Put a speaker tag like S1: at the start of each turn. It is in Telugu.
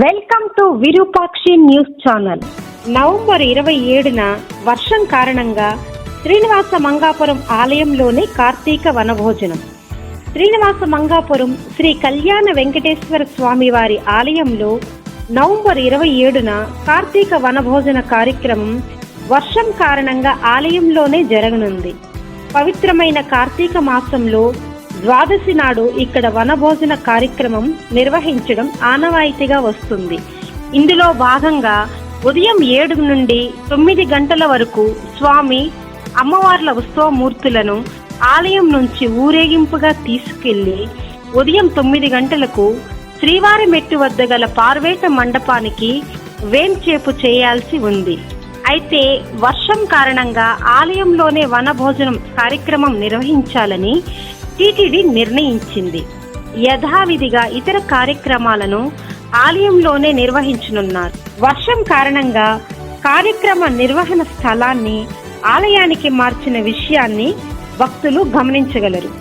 S1: Welcome to Virupakshi news channel. November 27న వర్షం కారణంగా శ్రీనివాస మంగాపురం ఆలయంలోని కార్తీక వనభోజనం. శ్రీనివాస మంగాపురం శ్రీ కళ్యాణ వెంకటేశ్వర స్వామి వారి ఆలయంలో నవంబర్ 27న కార్తీక వనభోజన కార్యక్రమం వర్షం కారణంగా ఆలయంలోనే జరగనుంది. పవిత్రమైన కార్తీక మాసంలో ద్వాదశి నాడు ఇక్కడ వనభోజన కార్యక్రమం నిర్వహించడం ఆనవాయితీగా వస్తుంది. ఇందులో భాగంగా ఉదయం 7 నుండి 9 గంటల వరకు స్వామి అమ్మవార్ల ఉత్సవమూర్తులను ఆలయం నుంచి ఊరేగింపుగా తీసుకెళ్లి ఉదయం 9 గంటలకు శ్రీవారి మెట్టు వద్ద గల పార్వేట మండపానికి వేంచేపు చేయాల్సి ఉంది. అయితే వర్షం కారణంగా ఆలయంలోనే వనభోజనం కార్యక్రమం నిర్వహించాలని టీటీడీ నిర్ణయించింది. యథావిధిగా ఇతర కార్యక్రమాలను ఆలయంలోనే నిర్వహించనున్నారు. వర్షం కారణంగా కార్యక్రమ నిర్వహణ స్థలాన్ని ఆలయానికి మార్చిన విషయాన్ని భక్తులు గమనించగలరు.